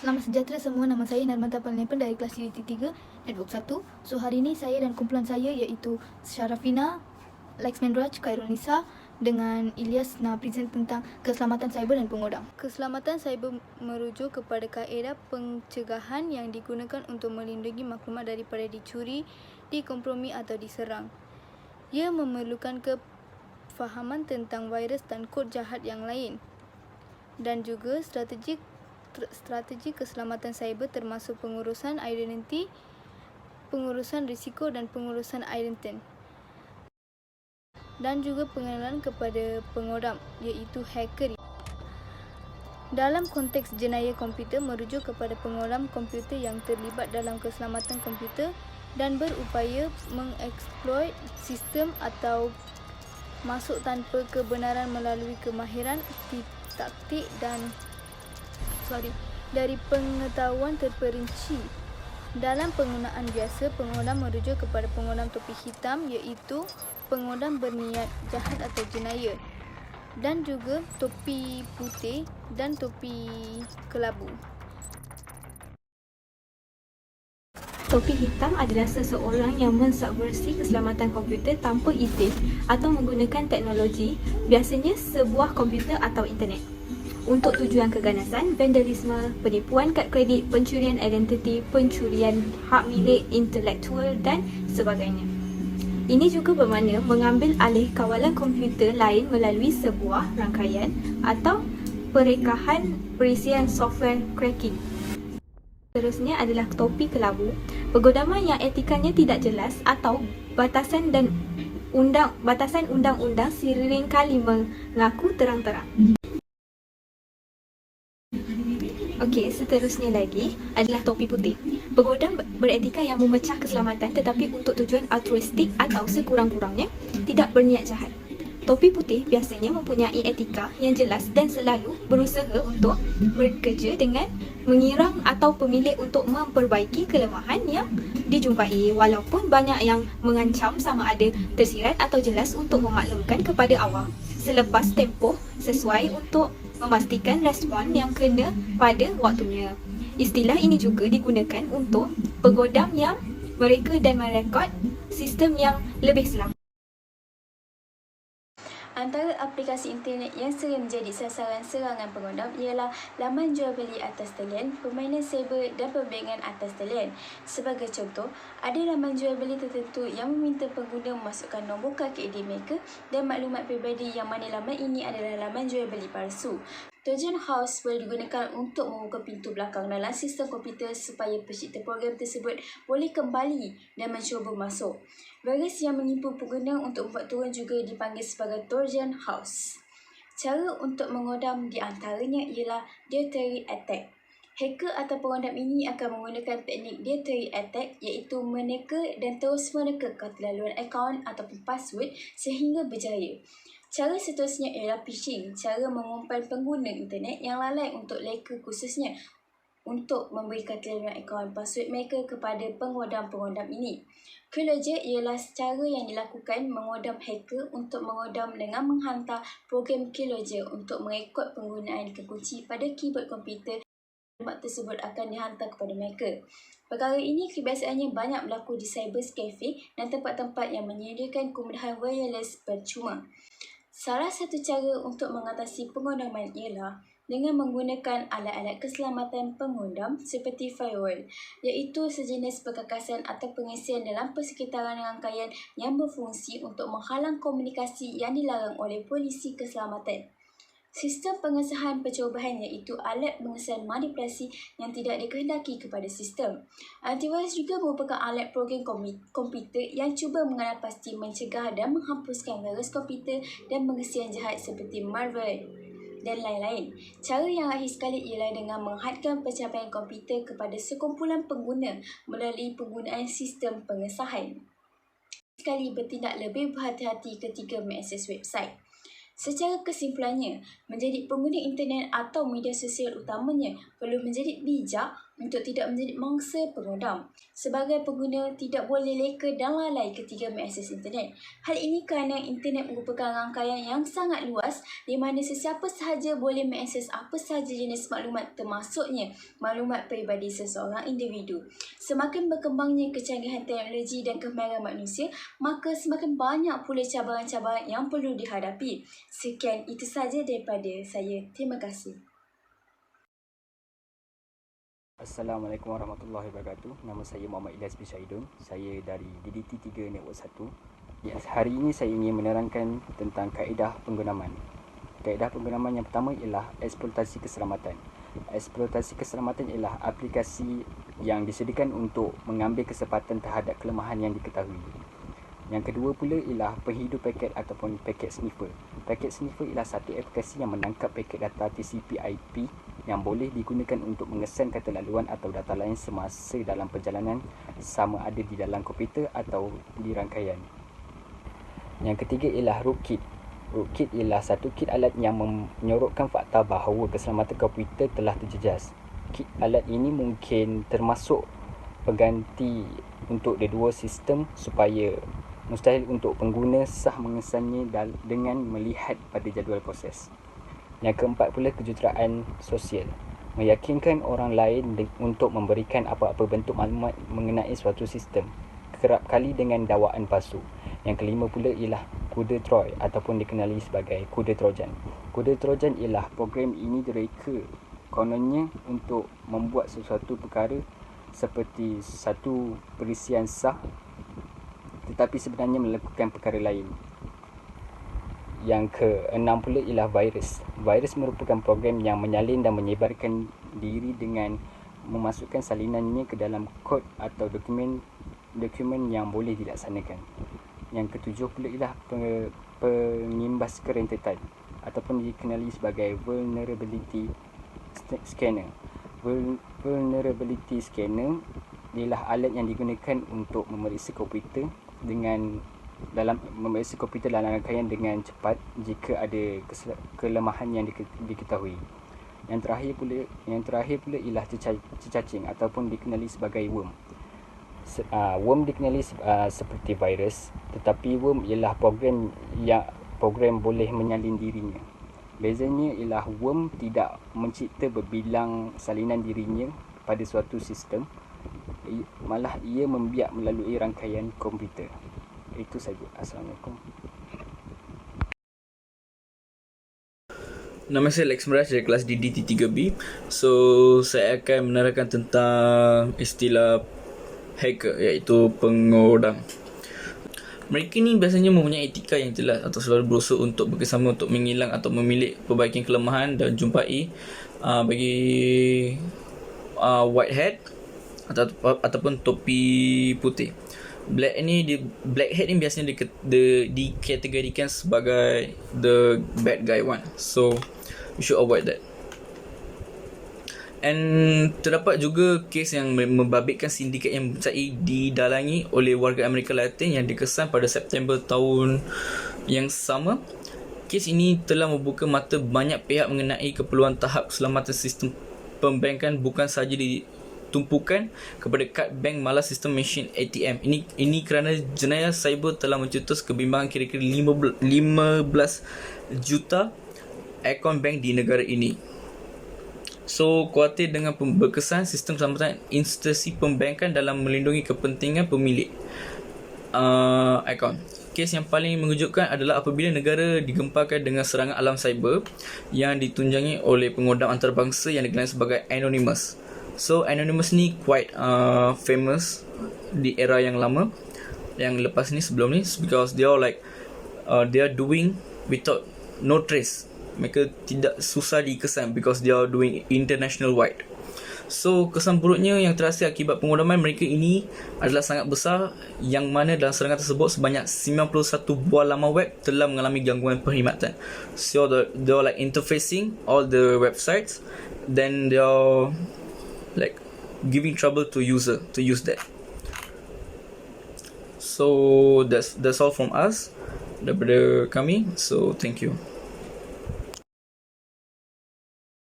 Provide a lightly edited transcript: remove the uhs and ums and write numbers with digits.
Selamat sejahtera semua, nama saya Narmata Palnepen dari kelas CDT 3, Network 1. So hari ini saya dan kumpulan saya iaitu Syarafina, Lexman Raj, Khairul Nisa dengan Ilyas nak present tentang keselamatan cyber dan pengodam. Keselamatan cyber merujuk kepada kaedah pencegahan yang digunakan untuk melindungi maklumat daripada dicuri, dikompromi atau diserang. Ia memerlukan kefahaman tentang virus dan kod jahat yang lain dan juga strategi keselamatan cyber termasuk pengurusan identiti, pengurusan risiko dan pengurusan identitas. Dan juga pengenalan kepada pengodam iaitu hacker. Dalam konteks jenayah komputer merujuk kepada pengodam komputer yang terlibat dalam keselamatan komputer dan berupaya mengeksploit sistem atau masuk tanpa kebenaran melalui kemahiran taktik dari pengetahuan terperinci. Dalam penggunaan biasa, pengodam merujuk kepada pengodam topi hitam iaitu pengodam berniat jahat atau jenayah, dan juga topi putih dan topi kelabu. Topi hitam adalah seseorang yang mensubversi keselamatan komputer tanpa izin atau menggunakan teknologi, biasanya sebuah komputer atau internet, untuk tujuan keganasan, vandalisme, penipuan kad kredit, pencurian identiti, pencurian hak milik intelektual dan sebagainya. Ini juga bermakna mengambil alih kawalan komputer lain melalui sebuah rangkaian atau perekahan perisian software cracking. Seterusnya adalah topi kelabu, pengodaman yang etikanya tidak jelas atau batasan undang-undang sering kali mengaku terang-terang. Okey, seterusnya lagi adalah topi putih. Pengodam beretika yang memecah keselamatan tetapi untuk tujuan altruistik atau sekurang-kurangnya tidak berniat jahat. Topi putih biasanya mempunyai etika yang jelas dan selalu berusaha untuk bekerja dengan mengirang atau pemilik untuk memperbaiki kelemahan yang dijumpai, walaupun banyak yang mengancam sama ada tersirat atau jelas untuk memaklumkan kepada awam selepas tempoh sesuai untuk memastikan respon yang kena pada waktunya. Istilah ini juga digunakan untuk pengodam yang mereka dan merekod sistem yang lebih selamat. Antara aplikasi internet yang sering menjadi sasaran serangan pengodam ialah laman jual beli atas talian, permainan cyber dan perbankan atas talian. Sebagai contoh, ada laman jual beli tertentu yang meminta pengguna memasukkan nombor kaki mereka dan maklumat peribadi, yang mana laman ini adalah laman jual beli palsu. Trojan Horse boleh digunakan untuk membuka pintu belakang dalam sistem komputer supaya pencipta program tersebut boleh kembali dan mencuba masuk. Virus yang menipu pengguna untuk membuat turun juga dipanggil sebagai Trojan Horse. Cara untuk mengodam di antaranya ialah dictionary attack. Hacker atau pengodam ini akan menggunakan teknik dictionary attack iaitu meneka dan terus meneka laluan akaun ataupun password sehingga berjaya. Cara seterusnya ialah phishing, cara mengumpan pengguna internet yang lalai untuk leka khususnya untuk memberikan laluan akaun password mereka kepada pengodam-pengodam ini. Keylogger ialah cara yang dilakukan mengodam hacker untuk mengodam dengan menghantar program keylogger untuk merekod penggunaan kekunci pada keyboard komputer. Maklumat tersebut akan dihantar kepada mereka. Perkara ini kebiasaannya banyak berlaku di cyber cafe dan tempat-tempat yang menyediakan kemudahan wireless percuma. Salah satu cara untuk mengatasi pengodaman ialah dengan menggunakan alat-alat keselamatan pengodam seperti firewall, iaitu sejenis perkakasan atau pengisian dalam persekitaran rangkaian yang berfungsi untuk menghalang komunikasi yang dilarang oleh polisi keselamatan. Sistem pengesahan percobaan iaitu alat pengesahan manipulasi yang tidak dikehendaki kepada sistem. Antivirus juga merupakan alat program komputer yang cuba mengenalpasti, mencegah dan menghapuskan virus komputer dan pengisian jahat seperti malware dan lain-lain. Cara yang akhir sekali ialah dengan menghadkan pencapaian komputer kepada sekumpulan pengguna melalui penggunaan sistem pengesahan. Sekali bertindak lebih berhati-hati ketika mengakses website. Secara kesimpulannya, menjadi pengguna internet atau media sosial utamanya perlu menjadi bijak untuk tidak menjadi mangsa pengodam. Sebagai pengguna, tidak boleh leka dan lalai ketika mengakses internet. Hal ini kerana internet merupakan rangkaian yang sangat luas di mana sesiapa sahaja boleh mengakses apa sahaja jenis maklumat, termasuknya maklumat peribadi seseorang individu. Semakin berkembangnya kecanggihan teknologi dan kemahiran manusia, maka semakin banyak pula cabaran-cabaran yang perlu dihadapi. Sekian itu saja daripada saya. Terima kasih. Assalamualaikum warahmatullahi wabarakatuh. Nama saya Muhammad Ilyas bin Syahidun. Saya dari DDT 3 Network 1. Hari ini saya ingin menerangkan tentang kaedah penggunaman. Kaedah penggunaman yang pertama ialah eksploitasi keselamatan. Eksploitasi keselamatan ialah aplikasi yang disediakan untuk mengambil kesempatan terhadap kelemahan yang diketahui. Yang kedua pula ialah penghidu paket ataupun paket sniffer. Paket sniffer ialah satu aplikasi yang menangkap paket data TCP/IP yang boleh digunakan untuk mengesan kata laluan atau data lain semasa dalam perjalanan, sama ada di dalam komputer atau di rangkaian. Yang ketiga ialah rootkit. Rootkit ialah satu kit alat yang menyorokkan fakta bahawa keselamatan komputer telah terjejas. Kit alat ini mungkin termasuk pengganti untuk kedua sistem supaya mustahil untuk pengguna sah mengesannya dengan melihat pada jadual proses. Yang keempat pula kejuruteraan sosial. Meyakinkan orang lain untuk memberikan apa-apa bentuk maklumat mengenai suatu sistem, kerap kali dengan dakwaan palsu. Yang kelima pula ialah kuda Troy ataupun dikenali sebagai kuda Trojan. Kuda Trojan ialah program ini direka kononnya untuk membuat sesuatu perkara seperti satu perisian sah tetapi sebenarnya melakukan perkara lain. Yang keenam pula ialah virus. Virus merupakan program yang menyalin dan menyebarkan diri dengan memasukkan salinannya ke dalam kod atau dokumen yang boleh dilaksanakan. Yang ketujuh pula ialah pengimbas kerentetan ataupun dikenali sebagai vulnerability scanner. Vulnerability scanner ialah alat yang digunakan untuk memeriksa komputer dalam rangkaian dengan cepat jika ada kelemahan yang diketahui. Yang terakhir pula ialah cacing ataupun dikenali sebagai worm. Worm dikenali seperti virus, tetapi worm ialah program boleh menyalin dirinya. Bezanya ialah worm tidak mencipta berbilang salinan dirinya pada suatu sistem, malah ia membiak melalui rangkaian komputer. Itu saja. Assalamualaikum. Nama saya Lex Meraj dari kelas DDT 3B. So, saya akan menerangkan tentang istilah hacker, iaitu pengodam. Mereka ni biasanya mempunyai etika yang jelas atau selalu berusaha untuk bekerjasama untuk menghilang atau memilik perbaikan kelemahan dan jumpai bagi white hat ataupun topi putih. Black hat ni biasanya dikategorikan sebagai the bad guy one. So you should avoid that. And terdapat juga kes yang membabitkan sindiket yang didalangi oleh warga Amerika Latin yang dikesan pada September tahun yang sama. Kes ini telah membuka mata banyak pihak mengenai keperluan tahap keselamatan sistem pembankan, bukan sahaja ditumpukan kepada kad bank malah sistem mesin ATM. Ini kerana jenayah cyber telah mencetus kebimbangan kira-kira 15 juta akaun bank di negara ini. So, khawatir dengan berkesan sistem keselamatan institusi pembankan dalam melindungi kepentingan pemilik akaun. Kes yang paling mengejutkan adalah apabila negara digempakan dengan serangan alam cyber yang ditunjangi oleh pengodam antarabangsa yang dikenali sebagai Anonymous. So, Anonymous ni quite famous di era yang lama, yang lepas ni, sebelum ni, because they are doing without no trace. Mereka tidak susah dikesan because they are doing international wide. So, kesan buruknya yang terasa akibat pengodaman mereka ini adalah sangat besar, yang mana dalam serangan tersebut sebanyak 91 buah laman web telah mengalami gangguan perkhidmatan. So, they are interfacing all the websites, then they are giving trouble to user to use that. So, that's all from us, daripada kami. So, thank you.